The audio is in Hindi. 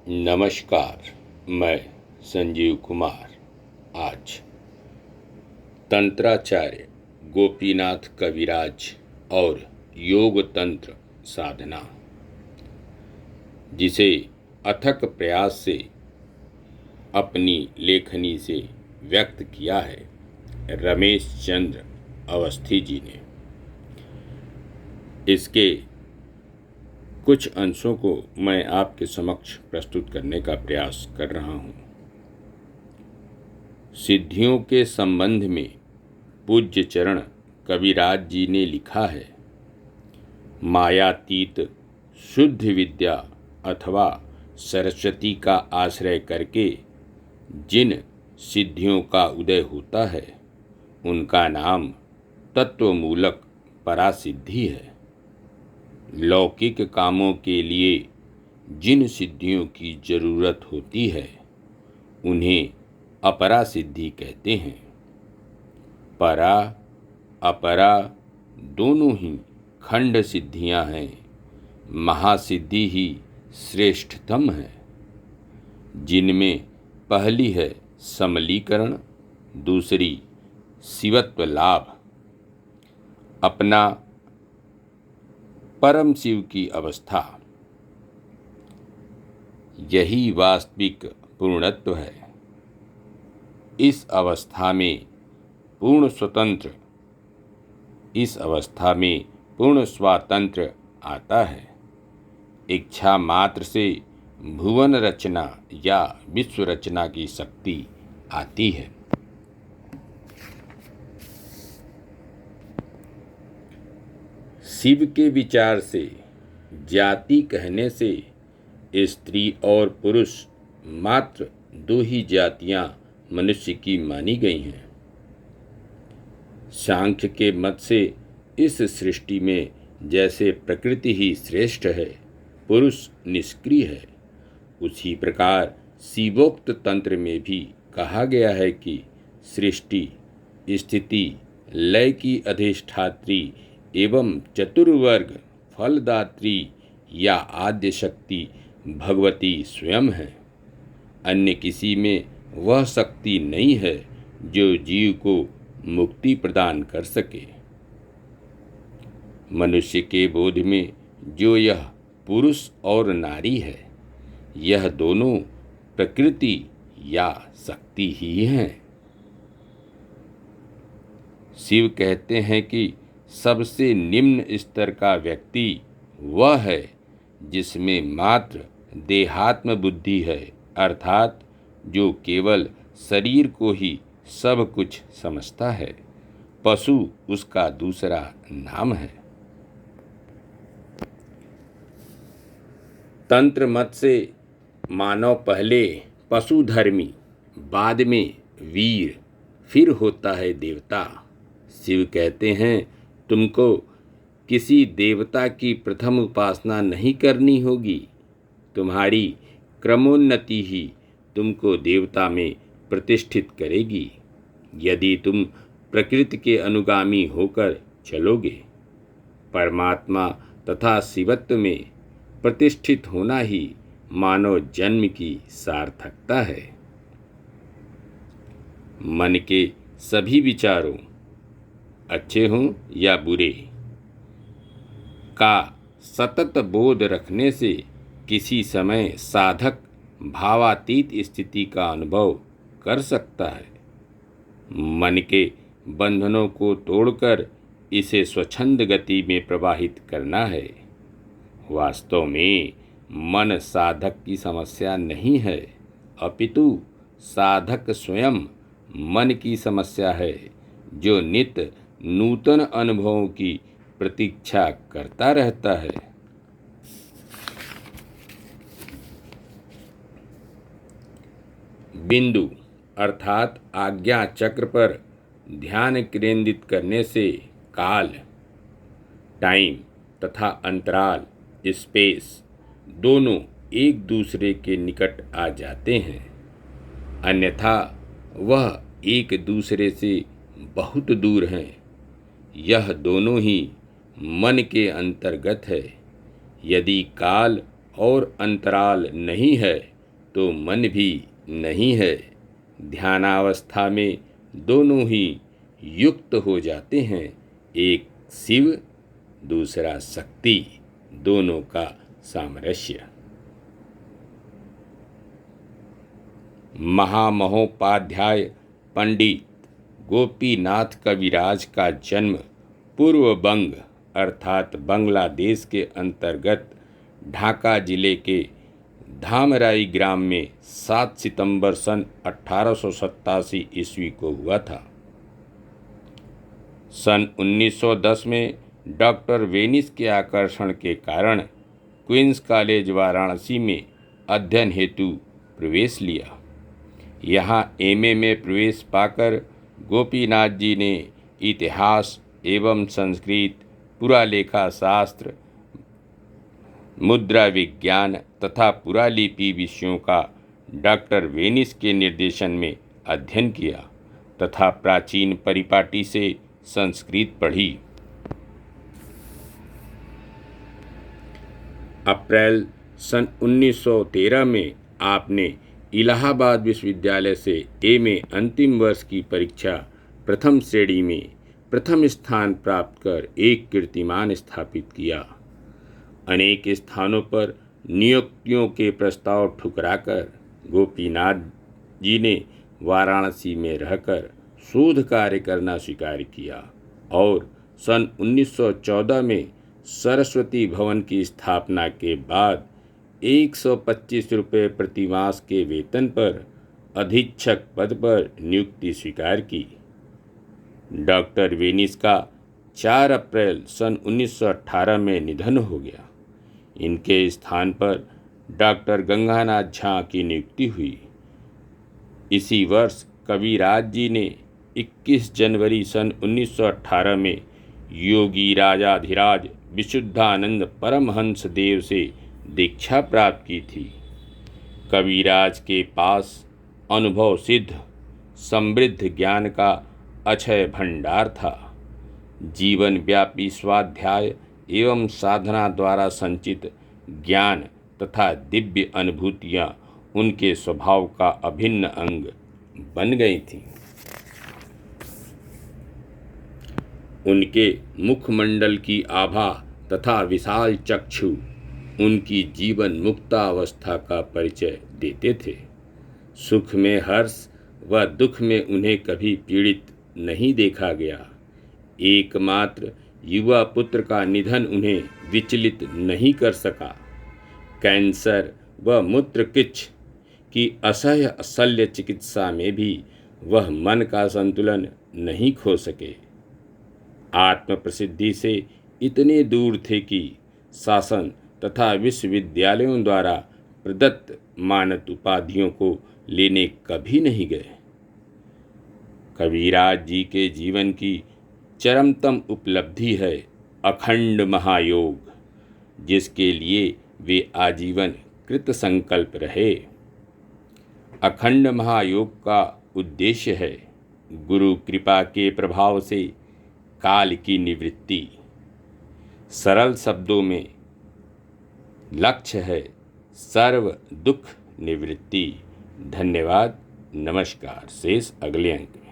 नमस्कार। मैं संजीव कुमार आज तंत्राचार्य गोपीनाथ कविराज और योग तंत्र साधना, जिसे अथक प्रयास से अपनी लेखनी से व्यक्त किया है रमेश चंद्र अवस्थी जी ने, इसके कुछ अंशों को मैं आपके समक्ष प्रस्तुत करने का प्रयास कर रहा हूँ। सिद्धियों के संबंध में पूज्य चरण कविराज जी ने लिखा है, मायातीत शुद्ध विद्या अथवा सरस्वती का आश्रय करके जिन सिद्धियों का उदय होता है उनका नाम तत्वमूलक परासिद्धि है। लौकिक कामों के लिए जिन सिद्धियों की जरूरत होती है उन्हें अपरा सिद्धि कहते हैं। परा अपरा दोनों ही खंड सिद्धियां हैं। महासिद्धि ही श्रेष्ठतम है, जिनमें पहली है समलीकरण, दूसरी शिवत्व लाभ, अपना परम शिव की अवस्था। यही वास्तविक पूर्णत्व है। इस अवस्था में पूर्ण स्वातंत्र्य आता है। इच्छा मात्र से भुवन रचना या विश्व रचना की शक्ति आती है। शिव के विचार से जाति कहने से स्त्री और पुरुष मात्र दो ही जातियां मनुष्य की मानी गई हैं। सांख्य के मत से इस सृष्टि में जैसे प्रकृति ही श्रेष्ठ है, पुरुष निष्क्रिय है, उसी प्रकार शिवोक्त तंत्र में भी कहा गया है कि सृष्टि स्थिति लय की अधिष्ठात्री एवं चतुर्वर्ग फलदात्री या आद्य शक्ति भगवती स्वयं है। अन्य किसी में वह शक्ति नहीं है जो जीव को मुक्ति प्रदान कर सके। मनुष्य के बोध में जो यह पुरुष और नारी है, यह दोनों प्रकृति या शक्ति ही हैं। शिव कहते हैं कि सबसे निम्न स्तर का व्यक्ति वह है जिसमें मात्र देहात्म बुद्धि है, अर्थात जो केवल शरीर को ही सब कुछ समझता है। पशु उसका दूसरा नाम है। तंत्र मत से मानव पहले पशुधर्मी, बाद में वीर, फिर होता है देवता। शिव कहते हैं, तुमको किसी देवता की प्रथम उपासना नहीं करनी होगी। तुम्हारी क्रमोन्नति ही तुमको देवता में प्रतिष्ठित करेगी। यदि तुम प्रकृति के अनुगामी होकर चलोगे, परमात्मा तथा शिवत्व में प्रतिष्ठित होना ही मानव जन्म की सार्थकता है। मन के सभी विचारों, अच्छे हों या बुरे, का सतत बोध रखने से किसी समय साधक भावातीत स्थिति का अनुभव कर सकता है। मन के बंधनों को तोड़कर इसे स्वच्छंद गति में प्रवाहित करना है। वास्तव में मन साधक की समस्या नहीं है, अपितु साधक स्वयं मन की समस्या है, जो नित्य नूतन अनुभवों की प्रतीक्षा करता रहता है। बिंदु अर्थात आज्ञा चक्र पर ध्यान केंद्रित करने से काल, टाइम तथा अंतराल, स्पेस दोनों एक दूसरे के निकट आ जाते हैं। अन्यथा वह एक दूसरे से बहुत दूर हैं। यह दोनों ही मन के अंतर्गत है। यदि काल और अंतराल नहीं है तो मन भी नहीं है। ध्यानावस्था में दोनों ही युक्त हो जाते हैं, एक शिव दूसरा शक्ति, दोनों का सामरस्य। महामहोपाध्याय पंडित गोपीनाथ कविराज का जन्म पूर्व बंग अर्थात बांग्लादेश के अंतर्गत ढाका जिले के धामराई ग्राम में 7 सितंबर सन 1887 ईस्वी को हुआ था। सन 1910 में डॉक्टर वेनिस के आकर्षण के कारण क्वींस कॉलेज वाराणसी में अध्ययन हेतु प्रवेश लिया। यहाँ एमए में प्रवेश पाकर गोपीनाथ जी ने इतिहास एवं संस्कृत, पुरालेखा शास्त्र, मुद्रा विज्ञान तथा पुरालिपि विषयों का डॉक्टर वेनिस के निर्देशन में अध्ययन किया तथा प्राचीन परिपाटी से संस्कृत पढ़ी। अप्रैल सन 1913 में आपने इलाहाबाद विश्वविद्यालय से एमए अंतिम वर्ष की परीक्षा प्रथम श्रेणी में प्रथम स्थान प्राप्त कर एक कीर्तिमान स्थापित किया। अनेक स्थानों पर नियुक्तियों के प्रस्ताव ठुकराकर गोपीनाथ जी ने वाराणसी में रहकर शोध कार्य करना स्वीकार किया और सन 1914 में सरस्वती भवन की स्थापना के बाद 125 रुपये प्रतिमास के वेतन पर अधीक्षक पद पर नियुक्ति स्वीकार की। डॉक्टर वेनिस का 4 अप्रैल सन 1918 में निधन हो गया। इनके स्थान पर डॉक्टर गंगानाथ झा की नियुक्ति हुई। इसी वर्ष कविराज जी ने 21 जनवरी सन 1918 में योगी राजाधिराज विशुद्धानंद परमहंस देव से दीक्षा प्राप्त की थी। कविराज के पास अनुभव सिद्ध समृद्ध ज्ञान का अक्षय भंडार था। जीवन व्यापी स्वाध्याय एवं साधना द्वारा संचित ज्ञान तथा दिव्य अनुभूतियाँ उनके स्वभाव का अभिन्न अंग बन गई थीं। उनके मुखमंडल की आभा तथा विशाल चक्षु उनकी जीवन मुक्तावस्था का परिचय देते थे। सुख में हर्ष व दुख में उन्हें कभी पीड़ित नहीं देखा गया। एकमात्र युवा पुत्र का निधन उन्हें विचलित नहीं कर सका। कैंसर व मूत्रकिच्छ की असह्य शल्य चिकित्सा में भी वह मन का संतुलन नहीं खो सके। आत्म प्रसिद्धि से इतने दूर थे कि शासन तथा विश्वविद्यालयों द्वारा प्रदत्त मानद उपाधियों को लेने कभी नहीं गए। कविराज जी के जीवन की चरमतम उपलब्धि है अखंड महायोग, जिसके लिए वे आजीवन कृत संकल्प रहे। अखंड महायोग का उद्देश्य है गुरु कृपा के प्रभाव से काल की निवृत्ति। सरल शब्दों में लक्ष्य है सर्व दुख निवृत्ति। धन्यवाद। नमस्कार। शेष अगले अंक।